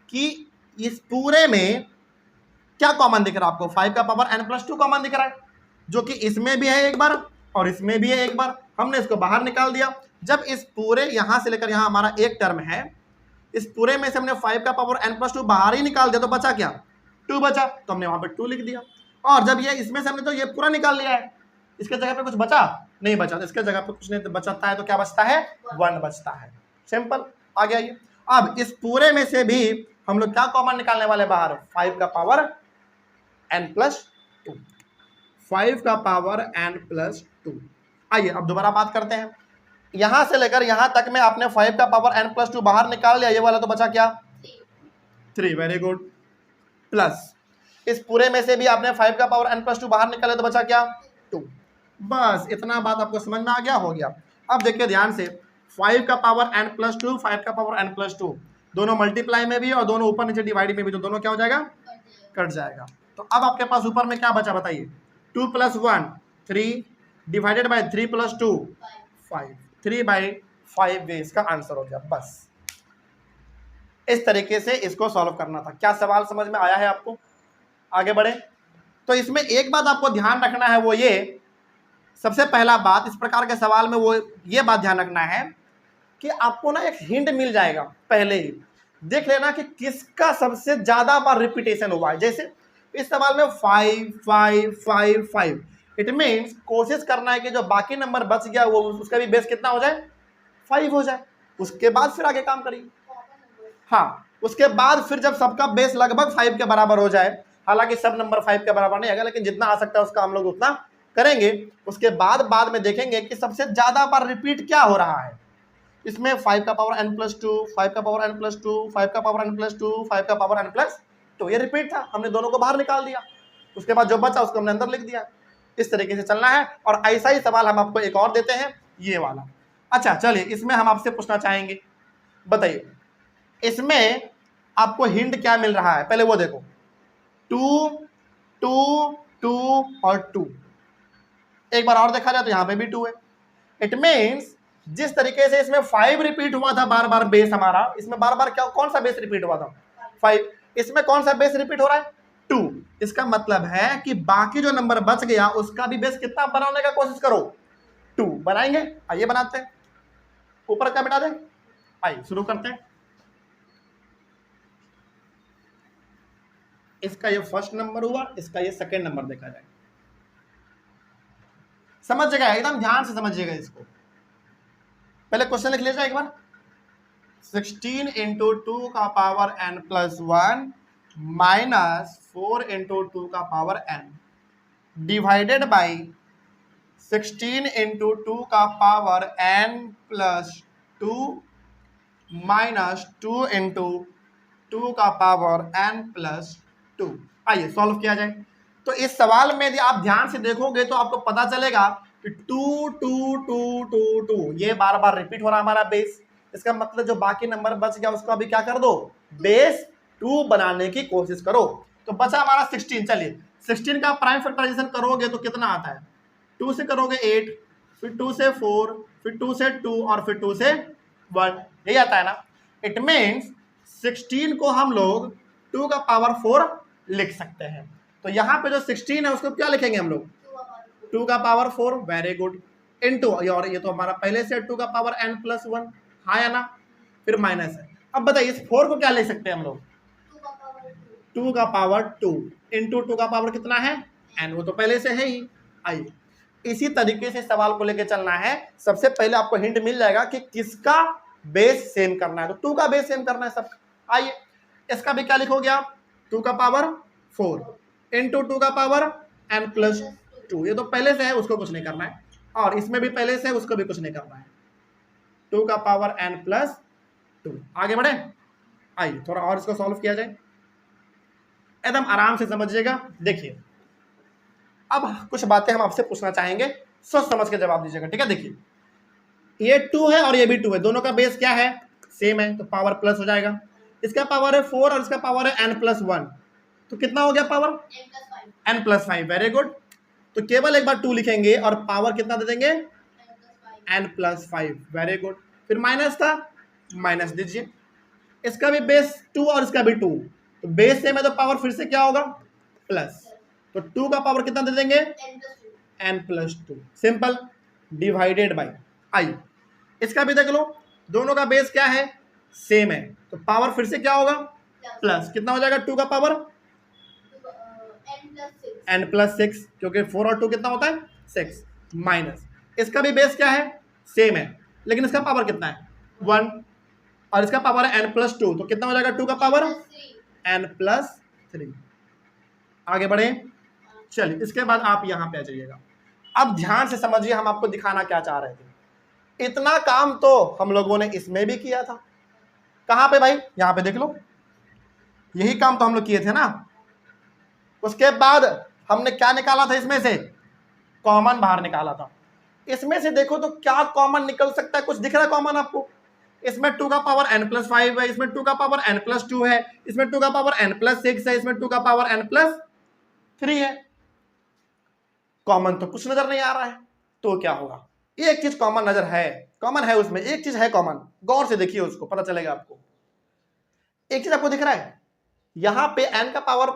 कि इस पूरे में क्या कॉमन दिख रहा है आपको? 5 का पावर n प्लस 2 कॉमन दिख रहा है, जो कि इसमें भी है एक बार और इसमें भी है एक बार। हमने इसको बाहर निकाल दिया। जब इस पूरे यहां से लेकर यहां हमारा एक टर्म है, इस पूरे में से हमने 5 का पावर n प्लस 2 बाहर ही निकाल दिया, तो बचा क्या? 2 बचा, तो हमने वहां पे 2 लिख दिया। और जब ये इसमें से हमने तो ये पूरा निकाल लिया है, इसके जगह पे कुछ बचा नहीं बचा, तो इसके जगह पे कुछ नहीं बचता है, तो क्या बचता है? 1 बचता है। सिंपल, आ गया ये। अब इस पूरे में से भी हम लोग क्या कॉमन निकालने वाले बाहर? 5 का पावर n प्लस 2, 5 का पावर n प्लस 2। आइए अब दोबारा बात करते हैं। यहां से लेकर यहां तक में आपने 5 का पावर n प्लस 2 बाहर निकाल लिया, ये वाला तो बचा क्या? 3। Very good. प्लस इस पूरे में से भी आपने 5 का पावर n प्लस 2 बाहर निकाले, तो बचा क्या? 2। बस इतना बात आपको समझ में आ गया? हो गया। अब देखिए ध्यान से, 5 का पावर n प्लस 2, 5 का पावर n प्लस 2, दोनों मल्टीप्लाई में भी और दोनों ऊपर नीचे डिवाइड में भी, तो दोनों क्या हो जाएगा? कट जाएगा। तो अब आपके पास ऊपर में क्या बचा बताइए? 2 प्लस 1 3 डिवाइडेड बाय 3 प्लस 2 5, 3/5 इसका आंसर हो गया। बस इस तरीके से इसको सॉल्व करना था। क्या सवाल समझ में आया है आपको? आगे बढ़े। तो इसमें एक बात आपको ध्यान रखना है, वो ये, सबसे पहला बात इस प्रकार के सवाल में वो ये बात ध्यान रखना है कि आपको ना एक हिंट मिल जाएगा पहले ही। देख लेना कि किसका सबसे ज्यादा बार रिपीटेशन हुआ है। जैसे इस सवाल में 5 5 5 5, इट मीन्स कोशिश करना है कि जो बाकी नंबर बच गया वो उसका भी बेस कितना हो जाए, 5 हो जाए। उसके बाद फिर आगे काम करिए। हाँ, उसके बाद फिर जब सबका बेस लगभग 5 के बराबर हो जाए, हालांकि सब नंबर 5 के बराबर नहीं आएगा, लेकिन जितना आ सकता है उसका हम लोग उतना करेंगे। उसके बाद में देखेंगे कि सबसे ज्यादा बार रिपीट क्या हो रहा है। इसमें 5 का पावर n+2, 5 का पावर n+2, 5 का पावर n+2, 5 का पावर n+2, ये रिपीट था, हमने दोनों को बाहर निकाल दिया। उसके बाद जो बचा उसको हमने अंदर लिख दिया। इस तरीके से चलना है। और ऐसा ही सवाल हम आपको एक और देते हैं, ये वाला। अच्छा चलिए, इसमें हम आपसे पूछना चाहेंगे, बताइए इसमें आपको हिंट क्या मिल रहा है, पहले वो देखो। 2 2 2 और 2, एक बार और देखा जाए तो यहाँ पे भी 2 है। इट मीन्स जिस तरीके से इसमें 5 रिपीट हुआ था बार बार बेस हमारा, इसमें बार बार क्या, कौन सा बेस रिपीट हुआ था, 5। इसमें कौन सा बेस रिपीट हो रहा है, 2। इसका मतलब है कि बाकी जो नंबर बच गया उसका भी बेस कितना बनाने का कोशिश करो, 2 बनाएंगे। आइए बनाते हैं, ऊपर क्या बिठा दें, आइए शुरू करते हैं। इसका ये फर्स्ट नंबर हुआ, इसका ये सेकंड नंबर देखा जाए, समझिएगा, एकदम ध्यान से समझिएगा इसको। पहले क्वेश्चन लिख लीजिए एक बार। 16 इंटू 2 का पावर n+1 माइनस 4 इंटू 2 का power n divided by 16 into 2 का पावर n+2 माइनस 2 इंटू 2 का पावर n+2। आइए सॉल्व किया जाए। तो इस सवाल में यदि आप ध्यान से देखोगे तो आपको पता चलेगा कि 2 2 2 2 2 ये बार बार रिपीट हो रहा है हमारा बेस। इसका मतलब जो बाकी नंबर बच गया उसको अभी क्या कर दो, बेस 2 बनाने की कोशिश करो। तो बचा हमारा 16। चलिए 16 का प्राइम फैक्टराइजेशन करोगे तो कितना आता है, 2 से करोगे 8, फिर 2 से 4, फिर 2 से 2 और फिर 2 से 1, यही आता है ना। इट मीन्स 16 को हम लोग 2 का पावर 4 लिख सकते हैं। तो यहाँ पे जो 16 है उसको क्या लिखेंगे हम लोग, 2 का पावर 4, वेरी गुड, इनटू, और ये तो हमारा पहले से 2 का पावर n+1, हाँ या ना, फिर माइनस है। अब बताइए इस 4 को क्या लिख सकते हैं हम लोग, 2 का पावर 2 इंटू 2 का पावर कितना है n, वो तो पहले से है ही। आइए इसी तरीके से सवाल को लेकर चलना है। सबसे पहले आपको हिंट मिल जाएगा कि किसका बेस सेम करना है, तो 2 का बेस सेम करना है सबका। आइए इसका भी क्या लिखोगे आप, 2 का पावर 4 इंटू 2 का पावर n+2, ये तो पहले से है उसको कुछ नहीं करना है, और इसमें भी पहले से है उसको भी कुछ नहीं करना है, 2 का पावर n+2। आगे बढ़े, आइए थोड़ा और इसको सॉल्व किया जाए, एकदम आराम से समझिएगा। देखिए अब कुछ बातें हम आपसे पूछना चाहेंगे, सोच समझ के जवाब दीजिएगा, ठीक है। देखिए ये 2 है और ये भी 2 है, दोनों का बेस क्या है, सेम है, तो पावर प्लस हो जाएगा। इसका पावर है 4 और इसका पावर है n+1, तो कितना हो गया पावर, n+5, वेरी गुड। तो केवल एक बार 2 लिखेंगे और पावर कितना दे देंगे, n+5, वेरी गुड। फिर माइनस था, माइनस दीजिए। इसका भी बेस 2 और इसका भी 2, तो बेस सेम है तो पावर फिर से क्या होगा, प्लस। तो 2 का पावर कितना दे देंगे, n+2, सिंपल, डिवाइडेड बाई। आइए इसका भी देख लो, दोनों का बेस क्या है, सेम है, तो पावर फिर से क्या होगा, प्लस। कितना हो जाएगा 2 का पावर n+6, क्योंकि 4 और 2 कितना होता है 6, माइनस। इसका भी बेस क्या है, सेम है, लेकिन इसका पावर कितना है 1, और इसका पावर है n+2, तो कितना हो जाएगा 2 का पावर n+3। आगे बढ़े, चलिए इसके बाद आप यहाँ पे आ जाइएगा। अब ध्यान से समझिए हम आपको दिखाना क्या चाह रहे थे। इतना काम तो हम लोगों ने इसमें भी किया था, कहाँ पे भाई, यहाँ पे देख लो, यही काम तो हम लोग किए थे ना। उसके बाद हमने क्या निकाला था, इसमें से कॉमन बाहर निकाला था। इसमें से देखो तो क्या कॉमन निकल सकता है, कुछ दिख रहा है कॉमन आपको, इसमें 2 का पावर n+5 है, इसमें 2 का पावर n+2 है, इसमें 2 का पावर n+6 है, इसमें 2 का पावर n+3 है। कॉमन तो कुछ नजर नहीं आ रहा है, तो क्या होगा, एक चीज कॉमन नजर है, कॉमन है उसमें, एक चीज है कॉमन, गौर से देखिए उसको, पता चलेगा आपको। एक चीज आपको दिख रहा है, यहां पे n का पावर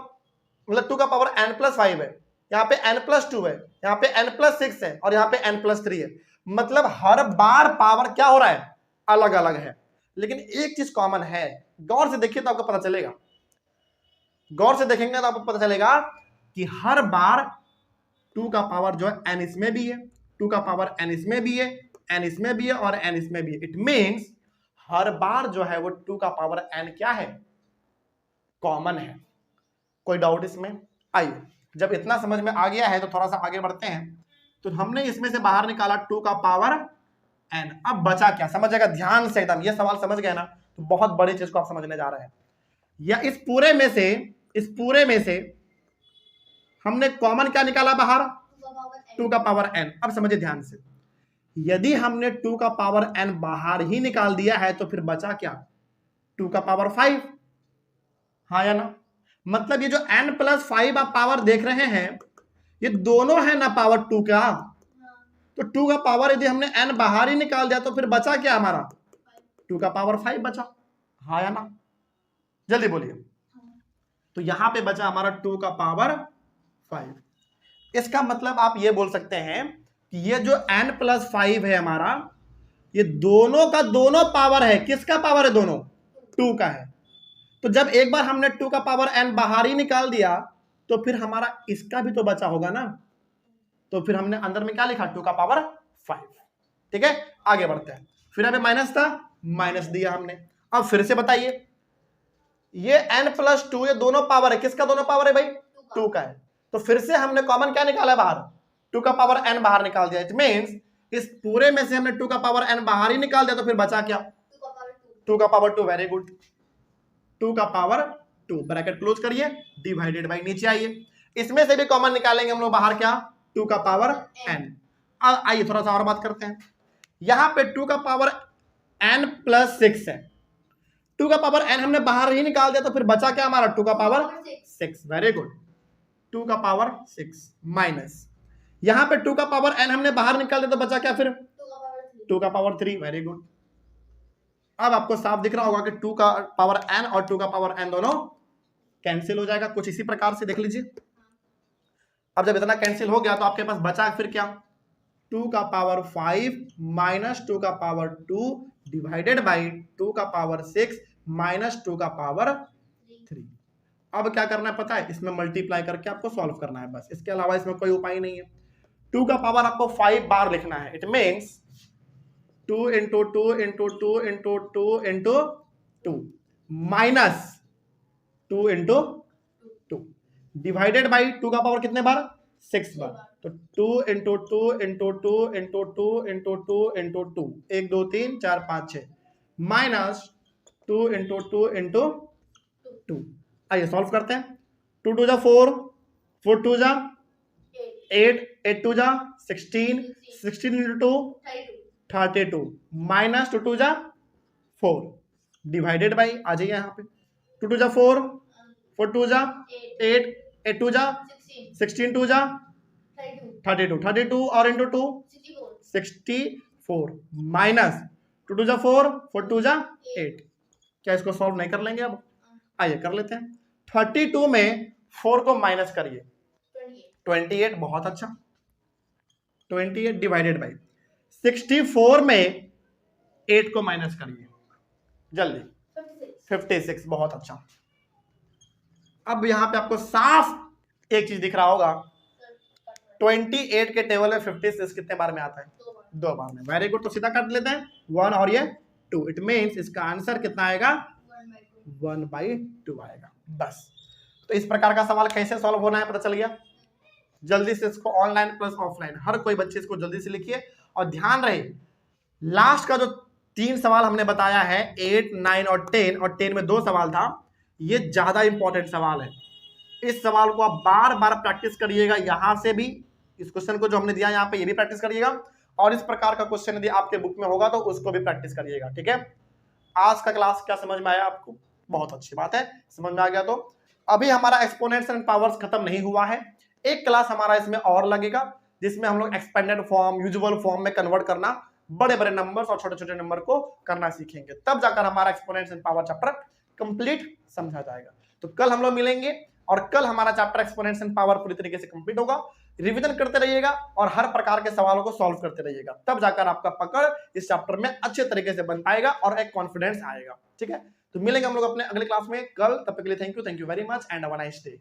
मतलब 2 का पावर n+5 है, यहाँ पे n+2 है, यहाँ पे n+6 है, और यहाँ पे n+3 है। मतलब हर बार पावर क्या हो रहा है, अलग अलग है, लेकिन एक चीज कॉमन है। गौर से देखिए तो आपको पता चलेगा, गौर से देखेंगे तो आपको पता चलेगा कि हर बार 2 का पावर जो है n इसमें भी है, 2 का पावर n इसमें भी है, n इसमें भी है और n इसमें भी है। इट मीन्स हर बार जो है वो 2 का पावर n क्या है, कॉमन है। कोई डाउट इसमें? आइए, जब इतना समझ में आ गया है तो थोड़ा सा आगे बढ़ते हैं। तो हमने इसमें से बाहर निकाला 2 का पावर n, अब बचा क्या, समझेगा ध्यान से एकदम, ये सवाल समझ गए ना तो बहुत बड़ी चीज को आप समझने जा रहे हैं। या इस पूरे में से हमने कॉमन क्या निकाला बाहर, 2 का पावर n। अब समझिए ध्यान से, यदि हमने 2 का पावर n बाहर ही निकाल दिया है तो फिर बचा क्या, 2 का पावर 5, हाँ या ना। मतलब ये जो n+5 आप पावर देख रहे हैं ये दोनों है ना पावर 2 का, तो 2 का पावर यदि हमने n बाहर ही निकाल दिया तो फिर बचा क्या हमारा, 2 का पावर 5 बचा, हाँ या ना, जल्दी बोलिए। तो यहां पे बचा हमारा 2 का पावर 5। इसका मतलब आप ये बोल सकते हैं कि ये जो n+5 है हमारा, ये दोनों का दोनों पावर है, किसका पावर है, दोनों 2 का है। तो जब एक बार हमने 2 का पावर n बाहर ही निकाल दिया तो फिर हमारा इसका भी तो बचा होगा ना, तो फिर हमने अंदर में क्या लिखा, 2 का पावर 5। ठीक है, आगे बढ़ते हैं। फिर हमें माइनस था, माइनस दिया हमने। अब फिर से बताइए, ये n+2 ये दोनों पावर है, किसका दोनों पावर है भाई, 2 का है। तो फिर से हमने कॉमन क्या निकाला बाहर, 2 का पावर n बाहर निकाल दिया। इट मींस इस पूरे में से हमने 2 का पावर n बाहर ही निकाल दिया तो फिर बचा क्या, 2 का पावर 2। वेरी गुड, 2 का पावर 2, ब्रैकेट क्लोज करिए, डिवाइडेड बाई, नीचे आइए, इसमें से भी कॉमन निकालेंगे हम लोग बाहर क्या, 2 का पावर n। अब आइए थोड़ा सा और बात करते हैं। यहां पे 2 का पावर n+6 है, 2 का पावर n हमने बाहर ही निकाल दिया तो फिर बचा क्या हमारा, 2 का पावर 6। वेरी गुड, 2 का पावर 6 माइनस, यहां पे 2 का पावर n हमने बाहर निकाल दिया तो बचा क्या फिर, 2 का पावर 3। वेरी गुड, अब आपको साफ दिख रहा होगा कि 2 का पावर n और 2 का पावर n दोनों कैंसिल हो जाएगा, कुछ इसी प्रकार से देख लीजिए। अब जब इतना कैंसिल हो गया तो आपके पास बचा फिर क्या, 2 का पावर 5 माइनस 2 का पावर 2 डिवाइडेड बाई 2 का पावर 6 माइनस 2 का पावर 3। अब क्या करना है पता है, इसमें मल्टीप्लाई करके आपको सॉल्व करना है बस, इसके अलावा इसमें कोई उपाय नहीं है। 2 का पावर आपको 5 बार लिखना है। It means 2 into 2 into 2 into 2 into 2 minus 2 into 2 divided by 2 का पावर कितने बार, 6 बार। तो 2 into 2 into 2 into 2 into 2 into 2, 1 2 3 4 5 6 minus 2 into 2 into 2। आइए सॉल्व करते हैं। 2 2 जा 4, 4 2 जा 8, 8 2 जा 16, 16 इंटू 2 32 माइनस 2 2 जा 4 डिवाइडेड बाई, आ जाइए यहाँ पे, 2 2 जा 4, 4 2 जा 8, 8 2 जा 16, 2 जा 32, 32 और इंटू 2 64 माइनस 2 2 जा 4, 4 2 जा 8। क्या इसको सॉल्व नहीं कर लेंगे? अब आइए कर लेते हैं। 32 में 4 को माइनस करिए, 28। बहुत अच्छा, 28 डिवाइडेड बाई 64 में 8 को माइनस करिए जल्दी, 56। बहुत अच्छा। अब यहां पे आपको साफ एक चीज दिख रहा होगा, 28 के टेबल में 56 कितने बार में आता है, 2 बार में। वेरी गुड, तो सीधा काट लेते हैं 1 और ये 2। इट मीन्स इसका आंसर कितना आएगा, 1/2 आएगा। बस, तो इस प्रकार का सवाल कैसे सॉल्व होना है पता चल गया। जल्दी से इसको ऑनलाइन प्लस ऑफलाइन हर कोई बच्चे इसको जल्दी से लिखिए, और ध्यान रहे लास्ट का जो 3 सवाल हमने बताया है 8, 9 और 10, और 10 में 2 सवाल था, ये ज्यादा इंपॉर्टेंट सवाल है। इस सवाल को आप बार बार प्रैक्टिस करिएगा, यहां से भी इस क्वेश्चन को जो हमने दिया यहाँ पे ये भी प्रैक्टिस करिएगा, और इस प्रकार का क्वेश्चन यदि आपके बुक में होगा तो उसको भी प्रैक्टिस करिएगा। ठीक है, आज का क्लास क्या समझ में आया आपको? बहुत अच्छी बात है, समझ में आ गया। तो अभी हमारा एक्सपोनेंट्स एंड पावर्स खत्म नहीं हुआ है, एक क्लास हमारा इसमें और लगेगा जिसमें हम लोग एक्सपेंडेड फॉर्म, यूजुअल फॉर्म में कन्वर्ट करना, बड़े बड़े नंबर्स और छोटे छोटे नंबर को करना सीखेंगे, तब जाकर हमारा exponents and power chapter complete समझा जाएगा। तो कल हम लोग मिलेंगे और कल हमारा चैप्टर एक्सपोनेंट्स एंड पावर पूरी तरीके से कंप्लीट होगा। रिवीजन करते रहिएगा और हर प्रकार के सवालों को सॉल्व करते रहिएगा, तब जाकर आपका पकड़ इस चैप्टर में अच्छे तरीके से बन पाएगा और एक कॉन्फिडेंस आएगा। ठीक है, तो मिलेंगे हम लोग अपने अगले क्लास में कल, तब तक के लिए thank you very much and have a nice day.